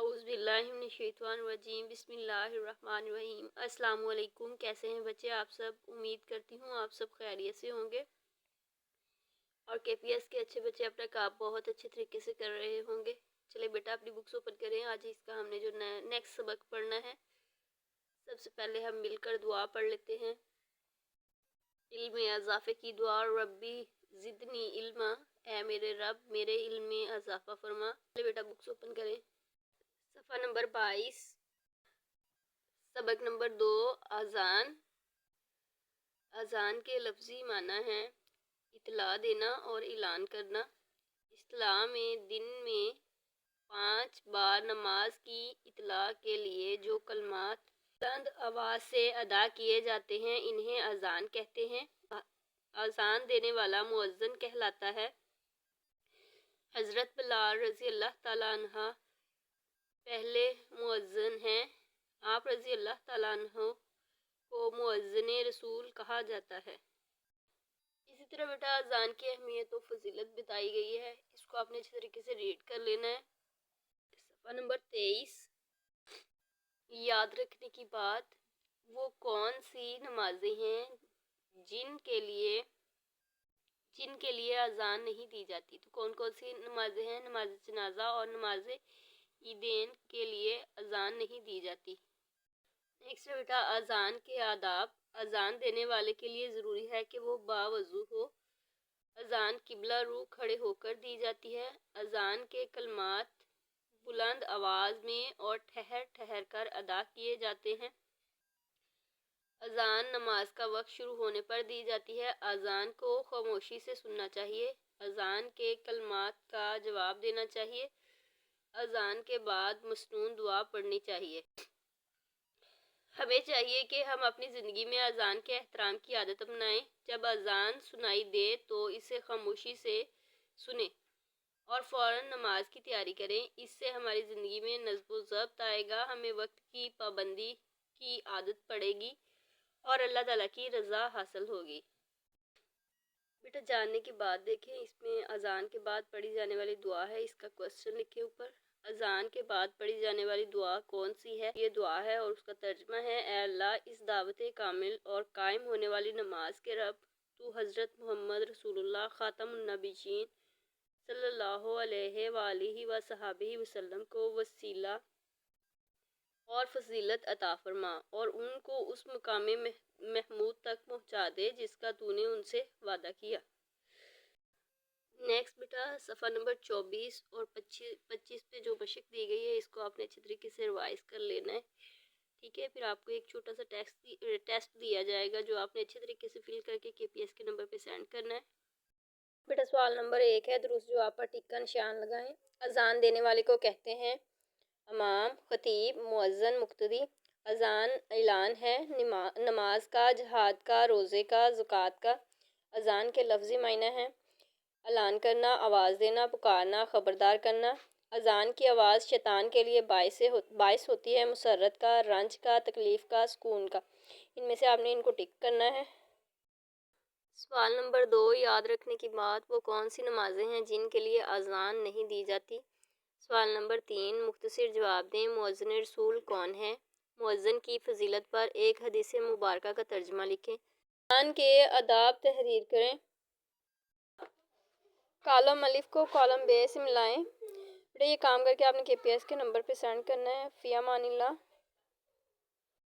औज़ुबिल्लाहिमिनश्शैतानिर्रजीम बिस्मिल्लाहिर्रहमानिर्रहीम। अस्सलाम वालेकुम। कैसे हैं बच्चे आप सब? उम्मीद करती हूँ आप सब खैरियत से होंगे और केपीएस के अच्छे बच्चे अपना काम बहुत अच्छे तरीके से कर रहे होंगे। चले बेटा अपनी बुक्स ओपन करें। आज इसका हमने जो नेक्स्ट सबक पढ़ना है, सबसे पहले हम मिलकर दुआ पढ़ लेते हैं। इल्म अज़ाफ़े की दुआ। रब्बी ज़िदनी इल्मा, ऐ मेरे रब मेरे इल्म में अज़ाफ़ा फरमा। चले बेटा बुक्स ओपन करें। सफ़ा नंबर 22, सबक नंबर 2। अजान। अजान के लफ्ज़ी माना है इतला देना और ऐलान करना। इस्लाम में दिन में 5 बार नमाज की इतला के लिए जो कलमात बुलंद आवाज़ से अदा किए जाते हैं इन्हें अजान कहते हैं। अजान देने वाला मुअज्जिन कहलाता है। हज़रत बिलाल रज़ी अल्लाह ताला अन्हा पहले मुअज्जिन हैं। आप रज़ी अल्लाह ताला अन्हु को मुअज्जिन रसूल कहा जाता है। इसी तरह बेटा अजान की अहमियत और फजीलत बताई गई है, इसको आपने अच्छे तरीके से रीड कर लेना है। सफ़ा नंबर 23, याद रखने की बात, वो कौन सी नमाजें हैं जिनके लिए अजान नहीं दी जाती। तो कौन कौन सी नमाजें हैं? नमाज जनाजा और नमाज ईदैन के लिए अजान नहीं दी जाती। नेक्स्ट है बेटा अजान के आदाब। अजान देने वाले के लिए ज़रूरी है कि वो बावज़ू हो। अजान किबला रू खड़े होकर दी जाती है। अजान के कलमात बुलंद आवाज़ में और ठहर ठहर कर अदा किए जाते हैं। अजान नमाज का वक्त शुरू होने पर दी जाती है। अजान को खामोशी से सुनना चाहिए। अजान के कलमात का जवाब देना चाहिए। अजान के बाद मसनून दुआ पढ़नी चाहिए। हमें चाहिए कि हम अपनी ज़िंदगी में अजान के एहतराम की आदत अपनाएं। जब अजान सुनाई दे तो इसे खामोशी से सुने और फ़ौरन नमाज की तैयारी करें। इससे हमारी ज़िंदगी में नज़्म व ज़ब्त आएगा, हमें वक्त की पाबंदी की आदत पड़ेगी और अल्लाह ताला की रज़ा हासिल होगी। बेटा जानने की बात देखें, इसमें अजान के बाद पढ़ी जाने वाली दुआ है, इसका क्वेश्चन लिखे ऊपर। अजान के बाद पढ़ी जाने वाली दुआ कौन सी है? ये दुआ है और उसका तर्जमा है, ऐ अल्लाह इस दावत कामिल और कायम होने वाली नमाज के रब, तू हज़रत मोहम्मद रसूलुल्लाह ख़ातमुन नबिय्यीन सल्लल्लाहु अलैहि वालिहि वसहबिहि वसल्लम को वसीला और फजीलत अता फरमा और उनको उस मकाम महमूद तक पहुँचा दे जिसका तूने उनसे वादा किया। नेक्स्ट बेटा सफ़ा नंबर 24 और 25 पे जो मशक दी गई है इसको आपने अच्छे तरीके से रिवाइज कर लेना है, ठीक है। फिर आपको एक छोटा सा टेस्ट दिया जाएगा जो आपने अच्छे तरीके से फिल करके केपीएस के नंबर पे सेंड करना है। बेटा सवाल नंबर 1 है, दुरुस्त जवाब पर टिक का निशान लगाएं। अजान देने वाले को कहते हैं इमाम, खतीब, मुअज्जिन, मुक्तदी। अजान ऐलान है नमाज का, जहाद का, रोज़े का, ज़कात का। अजान के लफ्ज़ी मायने हैं ऐलान करना, आवाज़ देना, पुकारना, ख़बरदार करना। अजान की आवाज़ शैतान के लिए बाइस होती है, मुसर्रत का, रंज का, तकलीफ़ का, सुकून का। इनमें से आपने इनको टिक करना है। सवाल नंबर 2, याद रखने की बात, वो कौन सी नमाजें हैं जिनके लिए अजान नहीं दी जाती। सवाल नंबर 3, मुख्तसर जवाब दें। मुअज्जिन रसूल कौन है? मुअज्जिन की फजीलत पर एक हदीस मुबारका का तर्जुमा लिखें। अजान के आदाब तहरीर करें। कॉलम अलिफ को कॉलम बे से मिलाएं। बेटा ये काम करके आपने केपीएस के नंबर पे सेंड करना है। फ़ी अमानिल्लाह।